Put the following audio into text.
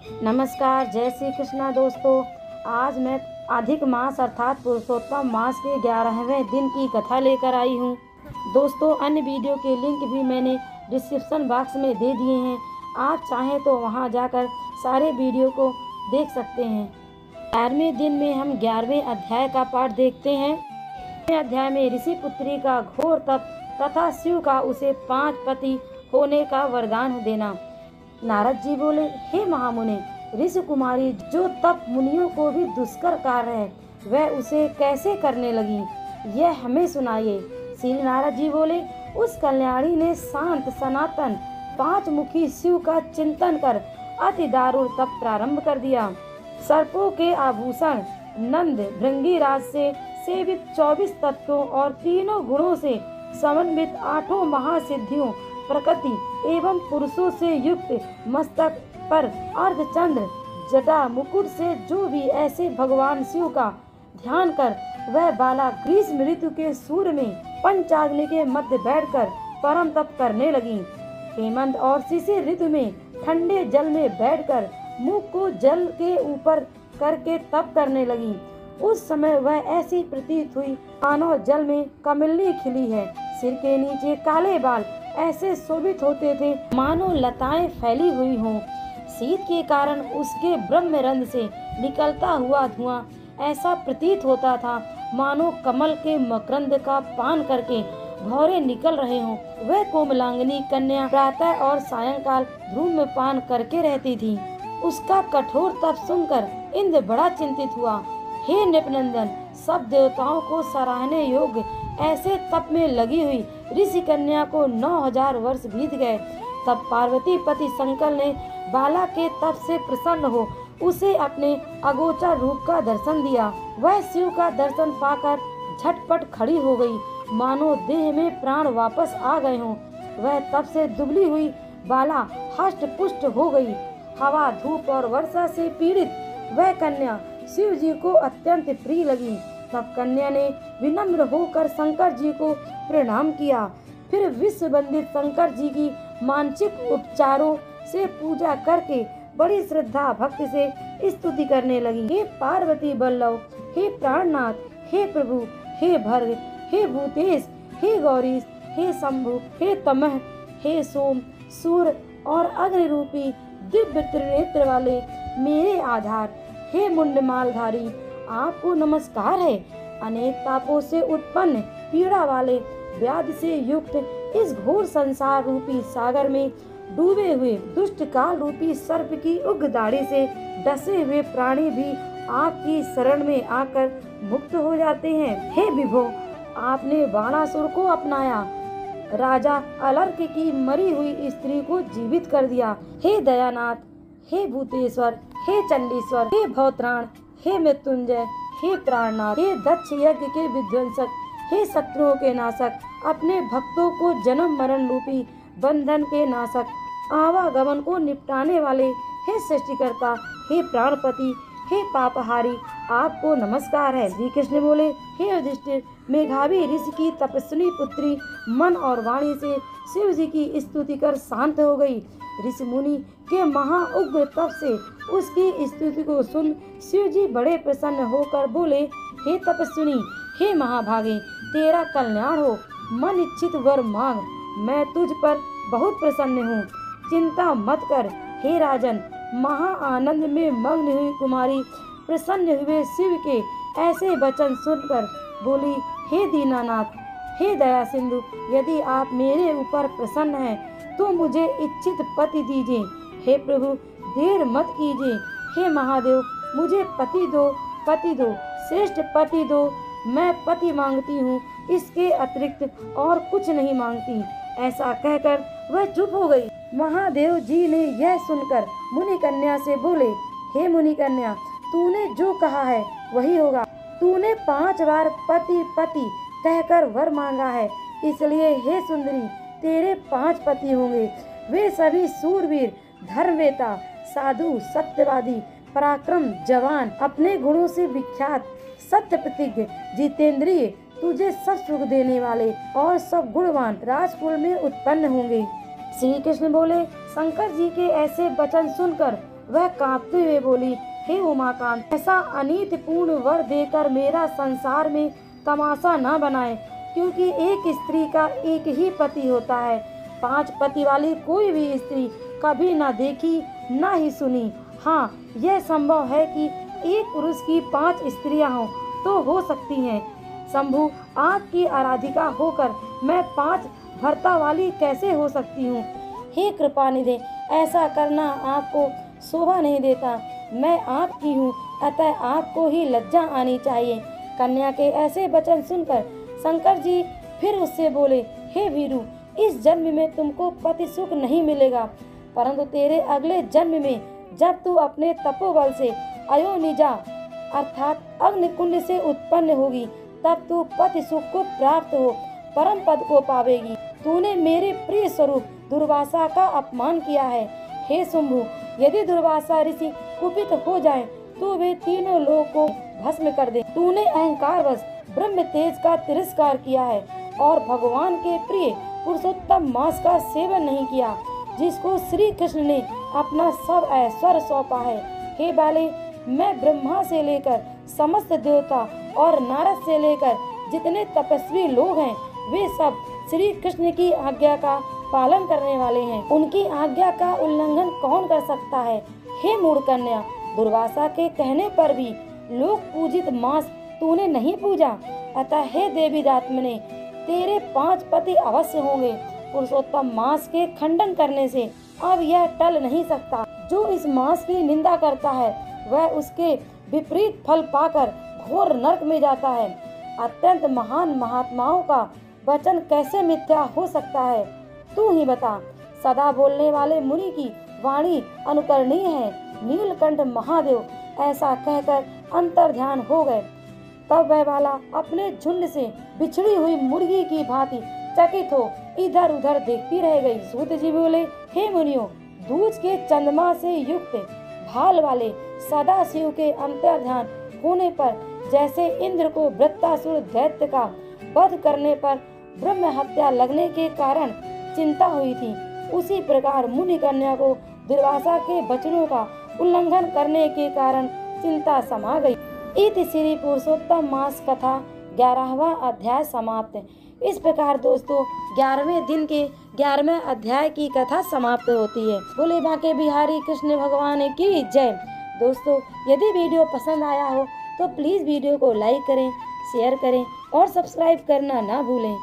नमस्कार, जय श्री कृष्णा दोस्तों। आज मैं अधिक मास अर्थात पुरुषोत्तम मास के 11वें दिन की कथा लेकर आई हूँ। दोस्तों, अन्य वीडियो के लिंक भी मैंने डिस्क्रिप्शन बॉक्स में दे दिए हैं। आप चाहें तो वहां जाकर सारे वीडियो को देख सकते हैं। 11वें दिन में हम 11वें अध्याय का पाठ देखते हैं। अध्याय में ऋषि पुत्री का घोर तप तथा शिव का उसे 5 पति होने का वरदान देना। नारद जी बोले, हे महामुनि, ऋषि कुमारी जो तप मुनियों को भी दुष्कर कार्य है, वह उसे कैसे करने लगी, यह हमें सुनाइए। श्री नारद जी बोले, उस कल्याणी ने शांत सनातन 5 मुखी शिव का चिंतन कर अति दारुण तप प्रारंभ कर दिया। सर्पों के आभूषण नंद भृंगीराज से सेवित 24 तत्वों और तीनों गुणों से समन्वित 8 महासिद्धियों प्रकृति एवं पुरुषों से युक्त मस्तक पर अर्धचंद्र जटा मुकुट से जो भी ऐसे भगवान शिव का ध्यान कर वह बाला ग्रीष्म ऋतु के सूर्य में पंचाग्नि के मध्य बैठकर परम तप करने लगी। हेमंत और शिशिर ऋतु में ठंडे जल में बैठकर मुख को जल के ऊपर करके तप करने लगी। उस समय वह ऐसी प्रतीत हुई मानो जल में कमलनी खिली है। सिर के नीचे काले बाल ऐसे शोभित होते थे मानो लताएं फैली हुई हों। शीत के कारण उसके ब्रह्मरंध्र से निकलता हुआ धुआं ऐसा प्रतीत होता था मानो कमल के मकरंद का पान करके भौरे निकल रहे हों। वह कोमलांगनी कन्या प्रातः और सायंकाल धूम्रपान करके रहती थी। उसका कठोर तप सुनकर इंद्र बड़ा चिंतित हुआ। हे नृपनंदन, सब देवताओं को सराहने योग्य ऐसे तप में लगी हुई ऋषि कन्या को 9000 वर्ष बीत गए। तब पार्वती पति शंकर ने बाला के तप से प्रसन्न हो उसे अपने अगोचर रूप का दर्शन दिया। वह शिव का दर्शन पाकर झटपट खड़ी हो गई, मानो देह में प्राण वापस आ गए हों। वह तप से दुबली हुई बाला हष्ट पुष्ट हो गई। हवा, धूप और वर्षा से पीड़ित वह कन्या शिव जी को अत्यंत प्रिय लगी। तब कन्या ने विनम्र होकर शंकर जी को प्रणाम किया। फिर विश्व वंदित शंकर जी की मानसिक उपचारों से पूजा करके बड़ी श्रद्धा भक्ति से स्तुति करने लगी। हे पार्वती बल्लभ, हे प्राणनाथ, हे प्रभु, हे भर्ग, हे भूतेश, हे गौरीश, हे शंभु, हे तमह, हे सोम, सूर्य और अग्नि रूपी दिव्य त्रिनेत्र वाले मेरे आधार, हे मुंडमालधारी, आपको नमस्कार है। अनेक तापों से उत्पन्न पीड़ा वाले व्याधि से युक्त इस घोर संसार रूपी सागर में डूबे हुए दुष्ट काल रूपी सर्प की उग्र दाढ़ी से डसे हुए प्राणी भी आपकी शरण में आकर मुक्त हो जाते हैं। हे विभो, आपने बाणासुर को अपनाया, राजा अलर्क की मरी हुई स्त्री को जीवित कर दिया। हे दयानाथ, हे भूतेश्वर, हे चंडीश्वर, हे भवत्राण, हे मृत्युंजय, हे प्राणनाथ, हे दक्ष यज्ञ के विध्वंसक, हे शत्रुओं के नाशक, अपने भक्तों को जन्म मरण रूपी बंधन के नाशक, आवागमन को निपटाने वाले, हे सृष्टिकर्ता, हे प्राणपति, हे पापहारी, आपको नमस्कार है। श्री कृष्ण बोले, हे युधिष्ठिर, मेघावी ऋषि की तपस्विनी पुत्री मन और वाणी से शिव जी की स्तुति कर शांत हो गई। ऋषि मुनि के महा उग्र तप से उसकी स्तुति को सुन शिव जी बड़े प्रसन्न होकर बोले, हे तपस्विनी, हे महाभागे, तेरा कल्याण हो, मन इच्छित वर मांग, मैं तुझ पर बहुत प्रसन्न हूँ। चिंता मत कर हे राजन। महा आनंद में मग्न हुई कुमारी प्रसन्न हुए शिव के ऐसे वचन सुनकर बोली, हे दीनानाथ, हे दया सिंधु, यदि आप मेरे ऊपर प्रसन्न हैं तो मुझे इच्छित पति दीजिए। हे प्रभु, देर मत कीजिए। हे महादेव, मुझे पति दो, पति दो, श्रेष्ठ पति दो। मैं पति मांगती हूँ, इसके अतिरिक्त और कुछ नहीं मांगती। ऐसा कहकर वह चुप हो गई। महादेव जी ने यह सुनकर मुनि कन्या से बोले, हे मुनि कन्या, तूने जो कहा है वही होगा। तूने 5 बार पति पति कहकर वर मांगा है, इसलिए हे सुंदरी, तेरे 5 पति होंगे। वे सभी सूरवीर, धर्मवेता, साधु, सत्यवादी, पराक्रम, जवान, अपने गुणों से विख्यात, सत्य प्रतिज्ञ, जितेंद्रिय, तुझे सब सुख देने वाले और सब गुणवान राजकुल में उत्पन्न होंगे। श्री कृष्ण बोले, शंकर जी के ऐसे वचन सुनकर वह कांपते हुए बोली, हे उमाकांत, ऐसा अनीतिपूर्ण वर देकर मेरा संसार में तमाशा न बनाए, क्योंकि एक स्त्री का एक ही पति होता है। 5 पति वाली कोई भी स्त्री कभी न देखी न ही सुनी। हाँ, यह संभव है कि एक पुरुष की 5 स्त्रियां हों तो हो सकती हैं। शंभु, आपकी आराधिका होकर मैं 5 भर्ता वाली कैसे हो सकती हूँ? हे कृपानिधे, ऐसा करना आपको शोभा नहीं देता। मैं आपकी हूँ, अतः आपको ही लज्जा आनी चाहिए। कन्या के ऐसे वचन सुनकर शंकर जी फिर उससे बोले, हे वीरू, इस जन्म में तुमको पति सुख नहीं मिलेगा, परंतु तेरे अगले जन्म में जब तू अपने तपोबल से अयोनिजा अर्थात अग्निकुंड से उत्पन्न होगी, तब तू पति सुख को प्राप्त हो परम पद को पावेगी। तूने मेरे प्रिय स्वरूप दुर्वासा का अपमान किया है। हे शंभु, यदि दुर्वासा ऋषि कुपित हो जाए तो वे तीनों लोगों को भस्म कर दे। तूने अहंकारवश ब्रह्म तेज का तिरस्कार किया है और भगवान के प्रिय पुरुषोत्तम मास का सेवन नहीं किया, जिसको श्री कृष्ण ने अपना सब ऐश्वर्य सौंपा है। हे बाले, मैं ब्रह्मा से लेकर समस्त देवता और नारद से लेकर जितने तपस्वी लोग हैं, वे सब श्री कृष्ण की आज्ञा का पालन करने वाले हैं। उनकी आज्ञा का उल्लंघन कौन कर सकता है? हे मूढ़ कन्या, दुर्वासा के कहने पर भी लोक पूजित मास तूने नहीं पूजा, अतः हे देवी दात्मने, तेरे 5 पति अवश्य होंगे। पुरुषोत्तम मास के खंडन करने से अब यह टल नहीं सकता। जो इस मास की निंदा करता है वह उसके विपरीत फल पाकर घोर नरक में जाता है। अत्यंत महान महात्माओं का वचन कैसे मिथ्या हो सकता है? तू ही बता। सदा बोलने वाले मुनि की वाणी अनुकरणीय है। नीलकंठ महादेव ऐसा कहकर अंतर्ध्यान हो गए। तब वह बाला अपने झुंड से बिछड़ी हुई मुर्गी की भांति चकित हो इधर उधर देखती रह गई। सूत जी बोले, हे मुनियों, दूज के चंद्रमा से युक्त भाल वाले सदा शिव के अंतर्ध्यान होने पर जैसे इंद्र को वृत्तासुर दैत्य का वध करने पर ब्रह्म हत्या लगने के कारण चिंता हुई थी, उसी प्रकार मुनि कन्या को दुर्वासा के वचनों का उल्लंघन करने के कारण चिंता समा गई। इति श्री पुरुषोत्तम मास कथा 11वां अध्याय समाप्त। इस प्रकार दोस्तों 11वें दिन के 11वें अध्याय की कथा समाप्त होती है। बोले बांके बिहारी कृष्ण भगवान की जय। दोस्तों, यदि वीडियो पसंद आया हो तो प्लीज़ वीडियो को लाइक करें, शेयर करें और सब्सक्राइब करना ना भूलें।